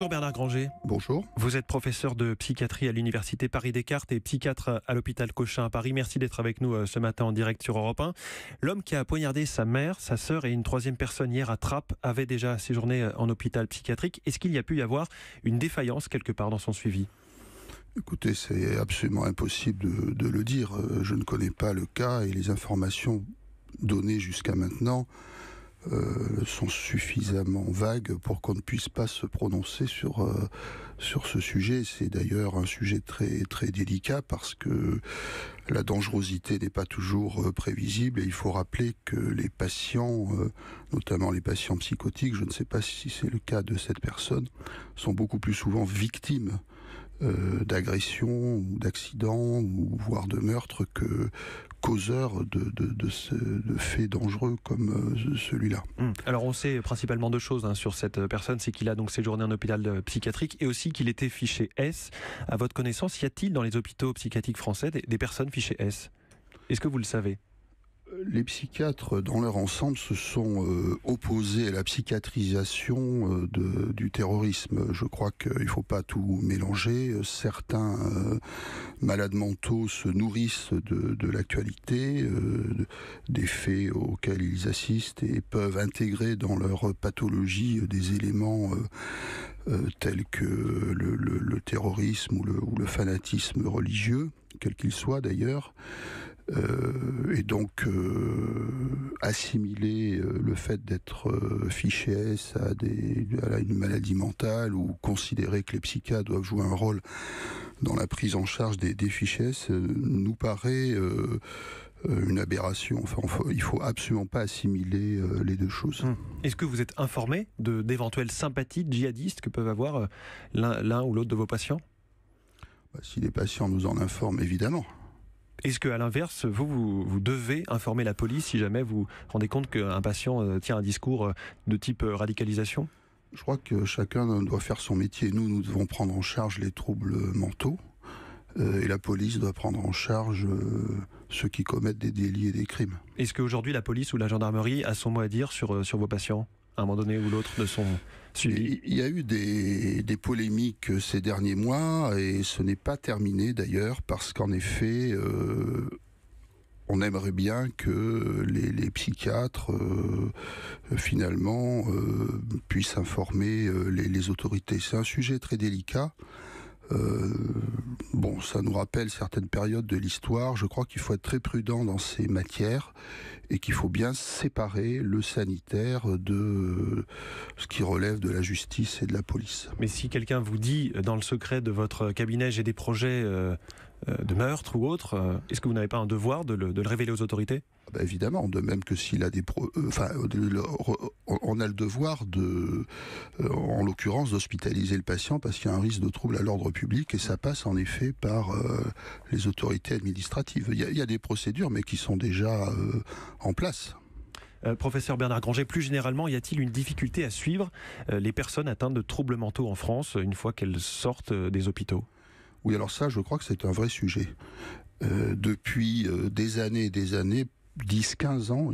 Bonjour Bernard Granger. Bonjour. Vous êtes professeur de psychiatrie à l'université Paris-Descartes et psychiatre à l'hôpital Cochin à Paris. Merci d'être avec nous ce matin en direct sur Europe 1. L'homme qui a poignardé sa mère, sa sœur et une troisième personne hier à Trappes avait déjà séjourné en hôpital psychiatrique. Est-ce qu'il y a pu y avoir une défaillance quelque part dans son suivi ? Écoutez, c'est absolument impossible de le dire. Je ne connais pas le cas et les informations données jusqu'à maintenant sont suffisamment vagues pour qu'on ne puisse pas se prononcer sur ce sujet. C'est d'ailleurs un sujet très, très délicat parce que la dangerosité n'est pas toujours prévisible et il faut rappeler que les patients, notamment les patients psychotiques, je ne sais pas si c'est le cas de cette personne, sont beaucoup plus souvent victimes d'agressions ou d'accidents ou voire de meurtres que causeurs de faits dangereux comme celui-là. Alors on sait principalement deux choses sur cette personne, c'est qu'il a donc séjourné en hôpital psychiatrique et aussi qu'il était fiché S. À votre connaissance, y a-t-il dans les hôpitaux psychiatriques français des personnes fichées S ? Est-ce que vous le savez ? Les psychiatres, dans leur ensemble, se sont opposés à la psychiatrisation du terrorisme. Je crois qu'il ne faut pas tout mélanger. Certains malades mentaux se nourrissent de l'actualité, des faits auxquels ils assistent et peuvent intégrer dans leur pathologie des éléments tels que le terrorisme ou le fanatisme religieux, quel qu'il soit d'ailleurs. Et donc assimiler le fait d'être fiché S à une maladie mentale ou considérer que les psychiatres doivent jouer un rôle dans la prise en charge des fichés S nous paraît une aberration. Enfin, il faut absolument pas assimiler les deux choses. Est-ce que vous êtes informé d'éventuelles sympathies djihadistes que peuvent avoir l'un ou l'autre de vos patients ? Si les patients nous en informent, évidemment. Est-ce qu'à l'inverse, vous devez informer la police si jamais vous rendez compte qu'un patient tient un discours de type radicalisation ? Je crois que chacun doit faire son métier. Nous devons prendre en charge les troubles mentaux et la police doit prendre en charge ceux qui commettent des délits et des crimes. Est-ce qu'aujourd'hui la police ou la gendarmerie a son mot à dire sur vos patients ? À un moment donné ou l'autre de son suivi. Il y a eu des polémiques ces derniers mois et ce n'est pas terminé d'ailleurs parce qu'en effet on aimerait bien que les psychiatres finalement puissent informer les autorités. C'est un sujet très délicat. Ça nous rappelle certaines périodes de l'histoire. Je crois qu'il faut être très prudent dans ces matières et qu'il faut bien séparer le sanitaire de ce qui relève de la justice et de la police. Mais si quelqu'un vous dit dans le secret de votre cabinet j'ai des projets de meurtre ou autre, est-ce que vous n'avez pas un devoir de le révéler aux autorités ? Évidemment, de même que s'il a on a le devoir en l'occurrence, d'hospitaliser le patient parce qu'il y a un risque de trouble à l'ordre public et ça passe en effet par les autorités administratives. Il y a des procédures, mais qui sont déjà en place. Professeur Bernard Granger, plus généralement, y a-t-il une difficulté à suivre les personnes atteintes de troubles mentaux en France une fois qu'elles sortent des hôpitaux ? Oui, alors ça, je crois que c'est un vrai sujet. Depuis des années, 10-15 ans,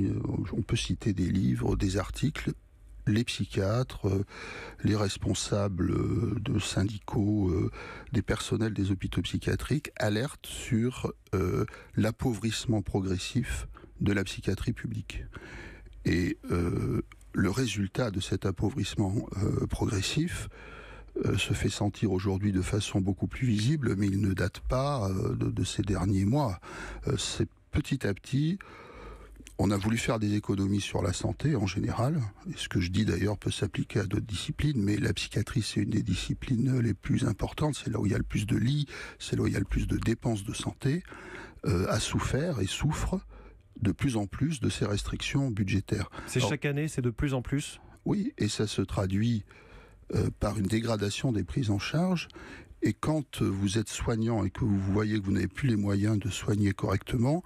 on peut citer des livres, des articles, les psychiatres, les responsables de syndicaux, des personnels des hôpitaux psychiatriques alertent sur l'appauvrissement progressif de la psychiatrie publique. Et le résultat de cet appauvrissement progressif se fait sentir aujourd'hui de façon beaucoup plus visible, mais il ne date pas de ces derniers mois. C'est petit à petit. On a voulu faire des économies sur la santé en général, et ce que je dis d'ailleurs peut s'appliquer à d'autres disciplines, mais la psychiatrie c'est une des disciplines les plus importantes, c'est là où il y a le plus de lits, c'est là où il y a le plus de dépenses de santé, a souffert et souffre de plus en plus de ces restrictions budgétaires. Chaque année, c'est de plus en plus ? Oui, et ça se traduit par une dégradation des prises en charge, et quand vous êtes soignant et que vous voyez que vous n'avez plus les moyens de soigner correctement,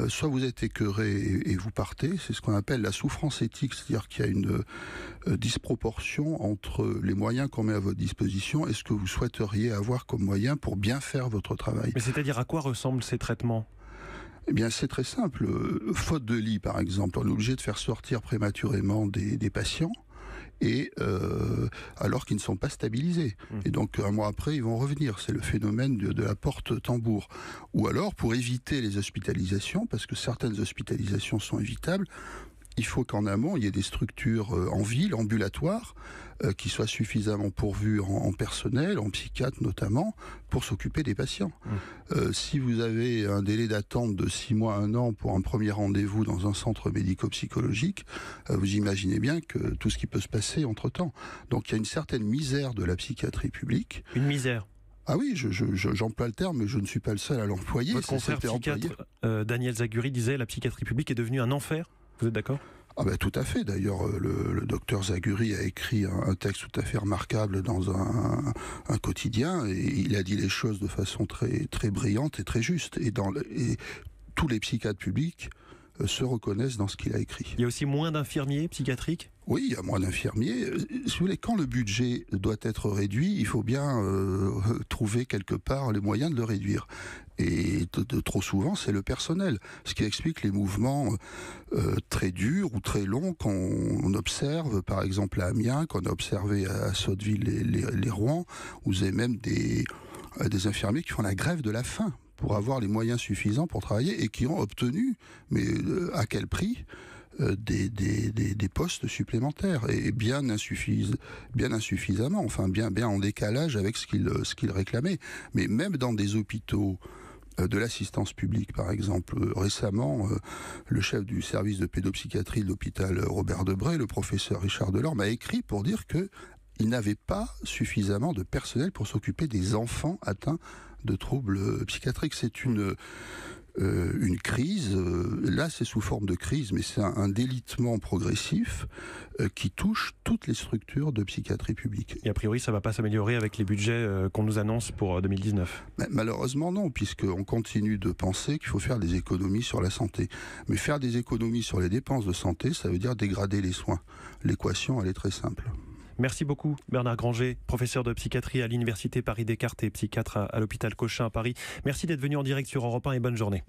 soit vous êtes écœuré et vous partez, c'est ce qu'on appelle la souffrance éthique, c'est-à-dire qu'il y a une disproportion entre les moyens qu'on met à votre disposition et ce que vous souhaiteriez avoir comme moyen pour bien faire votre travail. Mais c'est-à-dire à quoi ressemblent ces traitements ? Eh bien, c'est très simple. Faute de lit, par exemple, on est obligé de faire sortir prématurément des patients. et alors qu'ils ne sont pas stabilisés. Et donc un mois après, ils vont revenir. C'est le phénomène de la porte tambour. Ou alors, pour éviter les hospitalisations, parce que certaines hospitalisations sont évitables, il faut qu'en amont, il y ait des structures en ville, ambulatoires, qui soient suffisamment pourvues en personnel, en psychiatre notamment, pour s'occuper des patients. Si vous avez un délai d'attente de 6 mois, 1 an pour un premier rendez-vous dans un centre médico-psychologique, vous imaginez bien que tout ce qui peut se passer entre-temps. Donc il y a une certaine misère de la psychiatrie publique. Une misère. Ah oui, j'emploie le terme, mais je ne suis pas le seul à l'employer. Votre confrère psychiatre Daniel Zaguri disait la psychiatrie publique est devenue un enfer. Vous êtes d'accord ? Ah ben, tout à fait. D'ailleurs, le docteur Zaguri a écrit un texte tout à fait remarquable dans un quotidien, et il a dit les choses de façon très, très brillante et très juste. Et tous les psychiatres publics se reconnaissent dans ce qu'il a écrit. Il y a aussi moins d'infirmiers psychiatriques ? Oui, il y a moins d'infirmiers. Si vous voulez, quand le budget doit être réduit, il faut bien trouver quelque part les moyens de le réduire. Et trop souvent, c'est le personnel. Ce qui explique les mouvements très durs ou très longs qu'on observe, par exemple à Amiens, qu'on a observé à Sotteville et les Rouen, où vous avez même des infirmiers qui font la grève de la faim pour avoir les moyens suffisants pour travailler et qui ont obtenu, mais à quel prix, des postes supplémentaires et bien insuffisamment, enfin bien en décalage avec ce qu'ils réclamaient. Mais même dans des hôpitaux de l'assistance publique, par exemple, récemment, le chef du service de pédopsychiatrie de l'hôpital Robert Debré, le professeur Richard Delorme, a écrit pour dire qu'il n'avait pas suffisamment de personnel pour s'occuper des enfants atteints de troubles psychiatriques. C'est une crise, là c'est sous forme de crise, mais c'est un délitement progressif qui touche toutes les structures de psychiatrie publique. Et a priori ça ne va pas s'améliorer avec les budgets qu'on nous annonce pour 2019 ? Malheureusement non, puisqu'on continue de penser qu'il faut faire des économies sur la santé. Mais faire des économies sur les dépenses de santé, ça veut dire dégrader les soins. L'équation, elle est très simple. Merci beaucoup Bernard Granger, professeur de psychiatrie à l'Université Paris-Descartes et psychiatre à l'hôpital Cochin à Paris. Merci d'être venu en direct sur Europe 1 et bonne journée.